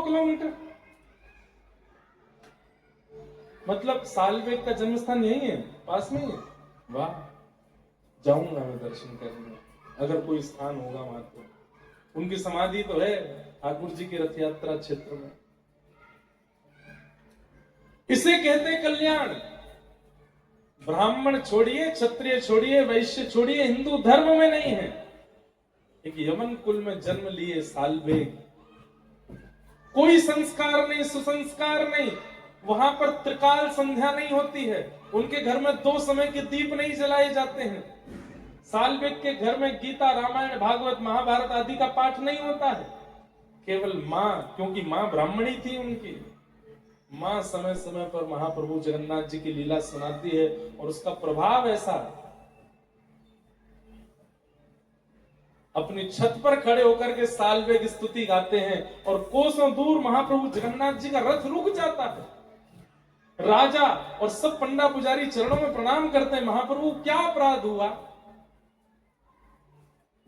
Kilometre. मतलब सालबेग का जन्म स्थान यही है, पास में ही है। वाह, जाऊंगा मैं दर्शन करने, अगर कोई स्थान होगा वहां तो। उनकी समाधि तो है ठाकुर जी की रथ यात्रा क्षेत्र में। इसे कहते कल्याण। ब्राह्मण छोड़िए, क्षत्रिय छोड़िए, वैश्य छोड़िए, हिंदू धर्म में नहीं है। एक यमन कुल में जन्म लिए सालबेग, कोई संस्कार नहीं, सुसंस्कार नहीं, वहां पर त्रिकाल संध्या नहीं होती है, उनके घर में 2 समय के दीप नहीं जलाए जाते हैं। सालबेग के घर में गीता, रामायण, भागवत, महाभारत आदि का पाठ नहीं होता है। केवल माँ, क्योंकि माँ ब्राह्मणी थी उनकी, माँ समय समय पर महाप्रभु जगन्नाथ जी की लीला सुनाती है और उसका प्रभाव ऐसा, अपनी छत पर खड़े होकर के सालबेग स्तुति गाते हैं और कोसों दूर महाप्रभु जगन्नाथ जी का रथ रुक जाता है। राजा और सब पंडा पुजारी चरणों में प्रणाम करते हैं, महाप्रभु क्या अपराध हुआ?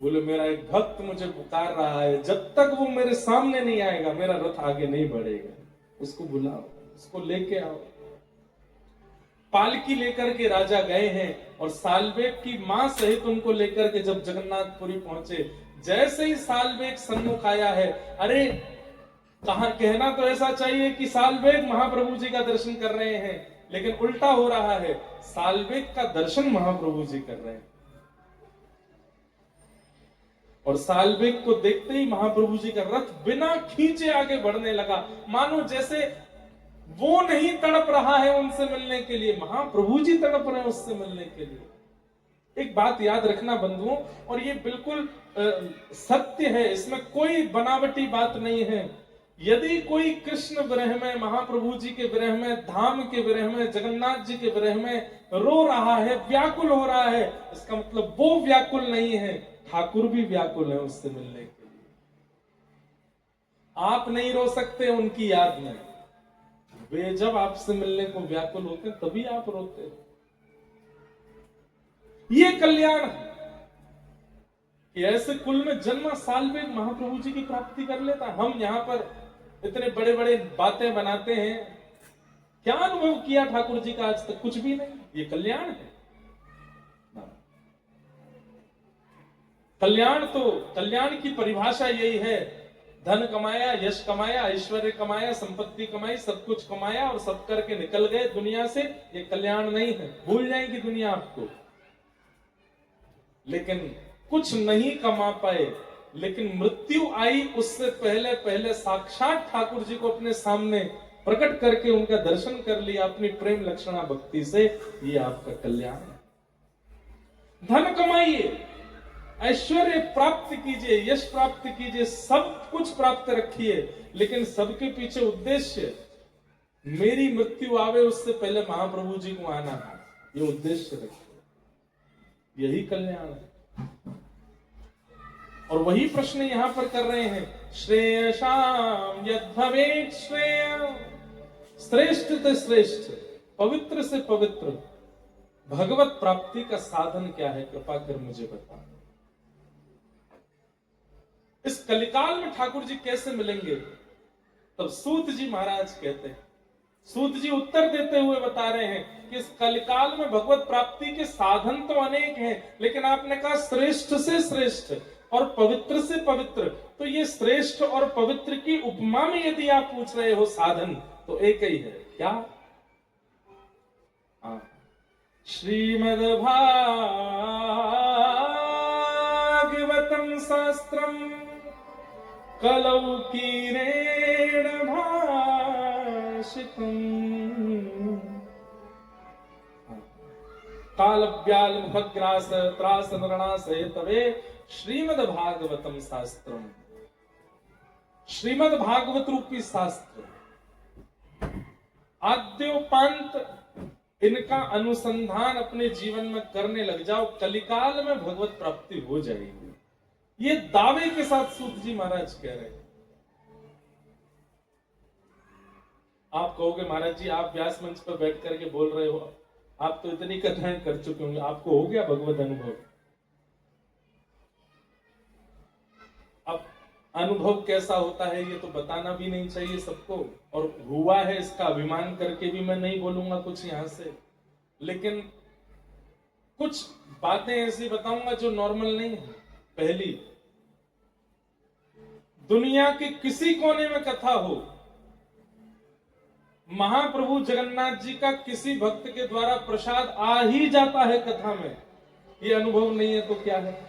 बोले मेरा एक भक्त मुझे पुकार रहा है, जब तक वो मेरे सामने नहीं आएगा मेरा रथ आगे नहीं बढ़ेगा, उसको बुलाओ, उसको लेके आओ। पालकी लेकर के राजा गए हैं और सालबेग की मां सहित उनको लेकर के जब जगन्नाथपुरी पहुंचे, जैसे ही सालबेग सन्मुख आया है, अरे कहा कहना तो ऐसा चाहिए कि सालबेग महाप्रभु जी का दर्शन कर रहे हैं, लेकिन उल्टा हो रहा है, सालबेग का दर्शन महाप्रभु जी कर रहे हैं। और सालबेग को देखते ही महाप्रभु जी का रथ बिना खींचे आगे बढ़ने लगा, मानो जैसे वो नहीं तड़प रहा है उनसे मिलने के लिए, महाप्रभु जी तड़प रहे हैं उससे मिलने के लिए। एक बात याद रखना बंधुओं, और ये बिल्कुल सत्य है, इसमें कोई बनावटी बात नहीं है। यदि कोई कृष्ण विरह में, महाप्रभु जी के विरह में, धाम के विरह में, जगन्नाथ जी के विरह में रो रहा है, व्याकुल हो रहा है, इसका मतलब वो व्याकुल नहीं है, ठाकुर भी व्याकुल है उससे मिलने के लिए। आप नहीं रो सकते उनकी याद में, वे जब आपसे मिलने को व्याकुल होते तभी आप रोते हो। ये कल्याण है कि ऐसे कुल में जन्मा सालबेग महाप्रभु जी की प्राप्ति कर लेता। हम यहां पर इतने बड़े बड़े बातें बनाते हैं, क्या अनुभव किया ठाकुर जी का आज तक? कुछ भी नहीं। ये कल्याण है। कल्याण तो, कल्याण की परिभाषा यही है, धन कमाया, यश कमाया, ऐश्वर्य कमाया, संपत्ति कमाई, सब कुछ कमाया और सब करके निकल गए दुनिया से, ये कल्याण नहीं है। भूल जाएगी दुनिया आपको। लेकिन कुछ नहीं कमा पाए, लेकिन मृत्यु आई उससे पहले पहले साक्षात ठाकुर जी को अपने सामने प्रकट करके उनका दर्शन कर लिया अपनी प्रेम लक्षणा भक्ति से, ये आपका कल्याण है। धन कमाइए, ऐश्वर्य प्राप्त कीजिए, यश प्राप्त कीजिए, सब कुछ प्राप्त रखिए, लेकिन सबके पीछे उद्देश्य मेरी मृत्यु आवे उससे पहले महाप्रभु जी को आना है, ये उद्देश्य रखिए, यही कल्याण है। और वही प्रश्न यहां पर कर रहे हैं, श्रेयसाम यद भवेत् श्रेय, श्रेष्ठ से श्रेष्ठ, पवित्र से पवित्र भगवत प्राप्ति का साधन क्या है, कृपा कर मुझे बता। इस कलिकाल में ठाकुर जी कैसे मिलेंगे? तब सूत जी महाराज कहते हैं, सूत जी उत्तर देते हुए बता रहे हैं कि इस कलिकाल में भगवत प्राप्ति के साधन तो अनेक हैं, लेकिन आपने कहा श्रेष्ठ से श्रेष्ठ और पवित्र से पवित्र, तो ये श्रेष्ठ और पवित्र की उपमा में यदि आप पूछ रहे हो साधन, तो एक ही है, क्या? श्रीमद् भागवतम शास्त्रम कलौ कीरेण भाषितम् कालव्याल मुखग्रास त्रास नरणासे तवे श्रीमद् भागवतम शास्त्रम। श्रीमद् भागवत रूपी शास्त्र, आद्योपांत इनका अनुसंधान अपने जीवन में करने लग जाओ, कलिकाल में भगवत प्राप्ति हो जाएगी। ये दावे के साथ सूत जी महाराज कह रहे हैं। आप कहोगे महाराज जी आप व्यास मंच पर बैठ करके बोल रहे हो, आप तो इतनी कथाएं कर चुके होंगे, आपको हो गया भगवत अनुभव। अब अनुभव कैसा होता है ये तो बताना भी नहीं चाहिए सबको, और हुआ है इसका अभिमान करके भी मैं नहीं बोलूंगा कुछ यहां से, लेकिन कुछ बातें ऐसी बताऊंगा जो नॉर्मल नहीं है। पहली, दुनिया के किसी कोने में कथा हो, महाप्रभु जगन्नाथ जी का किसी भक्त के द्वारा प्रसाद आ ही जाता है कथा में, ये अनुभव नहीं है तो क्या है।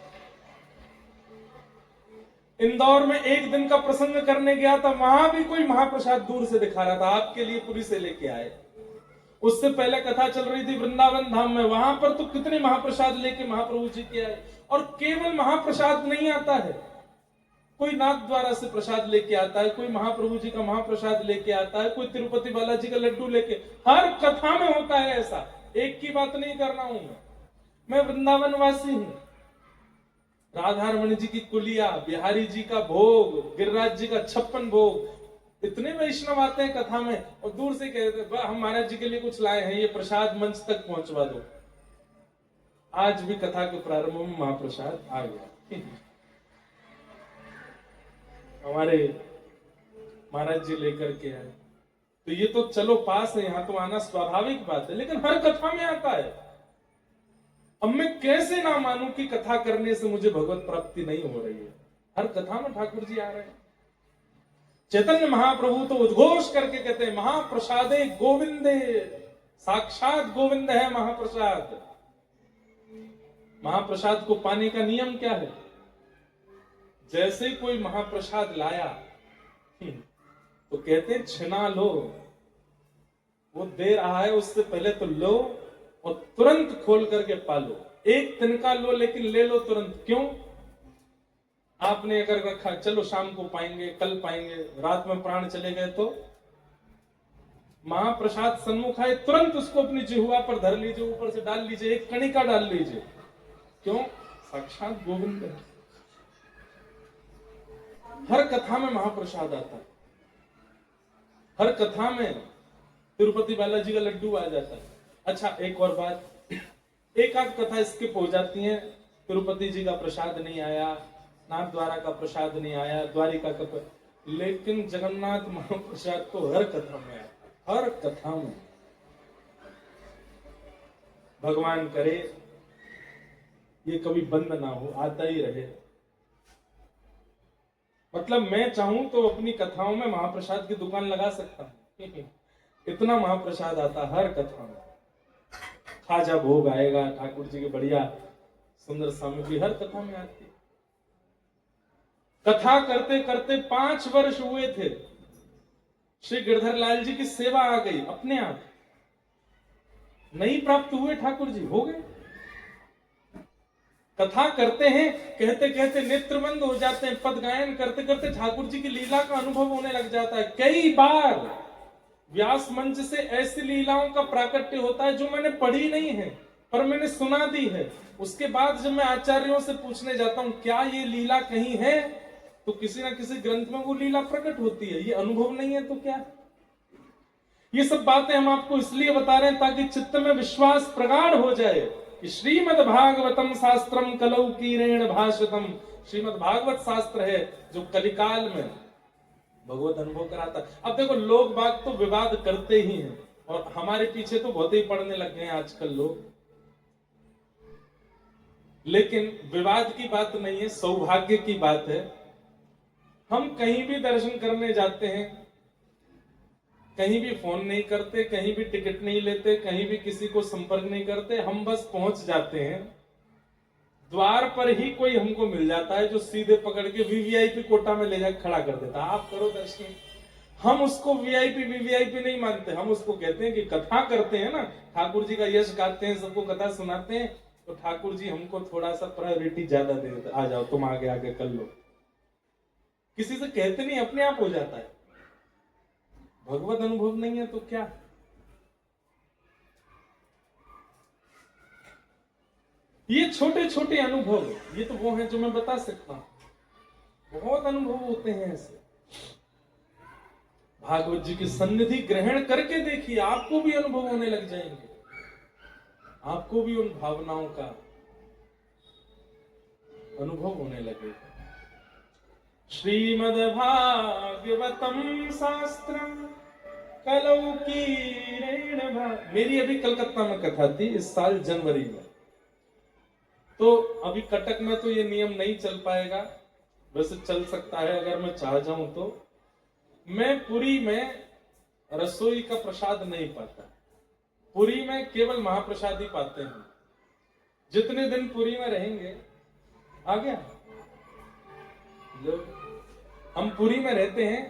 इंदौर में एक दिन का प्रसंग करने गया था, वहां भी कोई महाप्रसाद दूर से दिखा रहा था, आपके लिए पुरी से लेके आए। उससे पहले कथा चल रही थी वृंदावन धाम में, वहां पर तो कितने महाप्रसाद लेके महाप्रभु जी के आए। और केवल महाप्रसाद नहीं आता है, कोई नाथ द्वारा से प्रसाद लेके आता है, कोई महाप्रभु जी का महाप्रसाद लेके आता है, कोई तिरुपति बालाजी का लड्डू लेके, हर कथा में होता है ऐसा। एक की बात नहीं करना हूं मैं वृंदावन वासी हूं। राधा रमण जी की कुलिया, बिहारी जी का भोग, गिरिराज जी का 56 भोग, इतने वैष्णव आते हैं कथा में और दूर से कहते हम महाराज जी के लिए कुछ लाए हैं, ये प्रसाद मंच तक पहुंचवा दो। आज भी कथा के प्रारंभ में महाप्रसाद आ गया। हमारे महाराज जी लेकर के आए, तो ये तो चलो पास है, यहां तो आना स्वाभाविक बात है, लेकिन हर कथा में आता है। अब मैं कैसे ना मानूं कि कथा करने से मुझे भगवत प्राप्ति नहीं हो रही है। हर कथा में ठाकुर जी आ रहे हैं। चैतन्य महाप्रभु तो उद्घोष करके कहते हैं महाप्रसादे गोविंदे, साक्षात गोविंद है महाप्रसाद। महाप्रसाद को पाने का नियम क्या है? जैसे कोई महाप्रसाद लाया तो कहते हैं छिना लो, वो दे रहा है उससे पहले तो लो और तुरंत खोल करके पालो। एक तिनका लो लेकिन ले लो तुरंत। क्यों? आपने अगर रखा चलो शाम को पाएंगे, कल पाएंगे, रात में प्राण चले गए, तो महाप्रसाद सन्मुख आए तुरंत उसको अपनी जिह्वा पर धर लीजिए, ऊपर से डाल लीजिए, एक कणिका डाल लीजिए। क्यों? साक्षात गोविंद है। हर कथा में महाप्रसाद आता है, हर कथा में तिरुपति बालाजी का लड्डू आ जाता है। अच्छा एक और बात, एक आध कथा स्किप हो जाती है, तिरुपति जी का प्रसाद नहीं आया, नाथ द्वारा का प्रसाद नहीं आया, द्वारिका का, लेकिन जगन्नाथ महाप्रसाद तो हर कथा में आता, हर कथा में। भगवान करे ये कभी बंद ना हो, आता ही रहे। मतलब मैं चाहूं तो अपनी कथाओं में महाप्रसाद की दुकान लगा सकता हूं। इतना महाप्रसाद आता हर कथा में। खाजा भोग आएगा, ठाकुर जी की बढ़िया सुंदर सामग्री हर कथा में आती है। कथा करते करते 5 वर्ष हुए थे, श्री गिरधर लाल जी की सेवा आ गई अपने आप। नहीं प्राप्त हुए ठाकुर जी, हो गए। कथा करते हैं, कहते कहते नेत्र बंद हो जाते हैं, पद गायन करते करते ठाकुर जी की लीला का अनुभव होने लग जाता है। कई बार व्यास मंच से ऐसी लीलाओं का प्राकट्य होता है जो मैंने पढ़ी नहीं है पर मैंने सुना दी है। उसके बाद जब मैं आचार्यों से पूछने जाता हूं क्या ये लीला कहीं है, तो किसी ना किसी ग्रंथ में वो लीला प्रकट होती है। ये अनुभव नहीं है तो क्या? ये सब बातें हम आपको इसलिए बता रहे हैं ताकि चित्त में विश्वास प्रगाढ़ हो जाए कि श्रीमद् भागवतम शास्त्रम कलौ कीरेण भाषितम। श्रीमद् भागवत शास्त्र है जो कलिकाल में भगवत अनुभव कराता। अब देखो लोग बात तो विवाद करते ही हैं और हमारे पीछे तो बहुत ही पढ़ने लग गए हैं आजकल लोग, लेकिन विवाद की बात नहीं है, सौभाग्य की बात है। हम कहीं भी दर्शन करने जाते हैं, कहीं भी फोन नहीं करते, कहीं भी टिकट नहीं लेते, कहीं भी किसी को संपर्क नहीं करते, हम बस पहुंच जाते हैं। द्वार पर ही कोई हमको मिल जाता है जो सीधे पकड़ के वीवीआईपी कोटा में ले जाकर खड़ा कर देता है, आप करो दर्शन। हम उसको वीआईपी वीवीआईपी नहीं मानते, हम उसको कहते हैं कि कथा करते हैं ना, ठाकुर जी का यश गाते हैं, सबको कथा सुनाते हैं, तो ठाकुर जी हमको थोड़ा सा प्रायोरिटी ज्यादा दे देते, आ जाओ तुम आगे आगे कर लो। किसी से कहते नहीं, अपने आप हो जाता है। भगवत अनुभव नहीं है तो क्या? ये छोटे छोटे अनुभव, ये तो वो हैं जो मैं बता सकता हूं। बहुत अनुभव होते हैं ऐसे। भागवत जी की सन्निधि ग्रहण करके देखिए, आपको भी अनुभव होने लग जाएंगे, आपको भी उन भावनाओं का अनुभव होने लगेगा। श्रीमद्भागवतम शास्त्रम कलौ कीरेण मेरी अभी कलकत्ता में कथा थी इस साल जनवरी में। तो अभी कटक में तो ये नियम नहीं चल पाएगा, वैसे चल सकता है अगर मैं चाह जाऊं तो। मैं पुरी में रसोई का प्रसाद नहीं पाता, पुरी में केवल महाप्रसाद ही पाते हैं। जितने दिन पुरी में रहेंगे, आ गया, जब हम पुरी में रहते हैं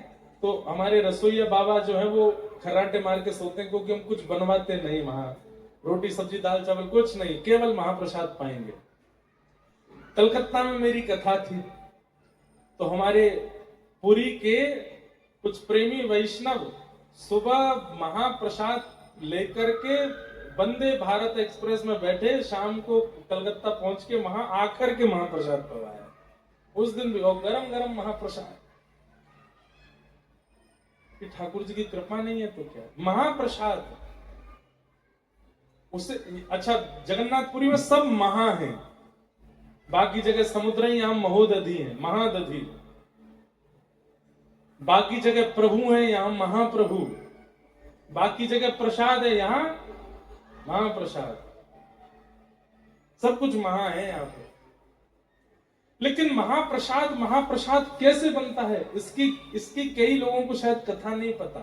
तो हमारे रसोईया बाबा जो है वो खर्राटे मार के सोते हैं, क्योंकि हम कुछ बनवाते नहीं वहां, रोटी सब्जी दाल चावल कुछ नहीं, केवल महाप्रसाद पाएंगे। कलकत्ता में मेरी कथा थी तो हमारे पुरी के कुछ प्रेमी वैष्णव सुबह महाप्रसाद लेकर के वंदे भारत एक्सप्रेस में बैठे, शाम को कलकत्ता पहुंच के वहां आकर के महाप्रसाद पवाया। उस दिन भी और गरम गरम महाप्रसाद। कि ठाकुर जी की कृपा नहीं है तो क्या, महाप्रसाद उससे अच्छा। जगन्नाथपुरी में सब महा है, बाकी जगह समुद्र ही, यहां महोदधि है, महादधि। बाकी जगह प्रभु है, यहां महाप्रभु। बाकी जगह प्रसाद है, यहां महाप्रसाद। सब कुछ महा है यहां पे। लेकिन महाप्रसाद कैसे बनता है, इसकी कई लोगों को शायद कथा नहीं पता।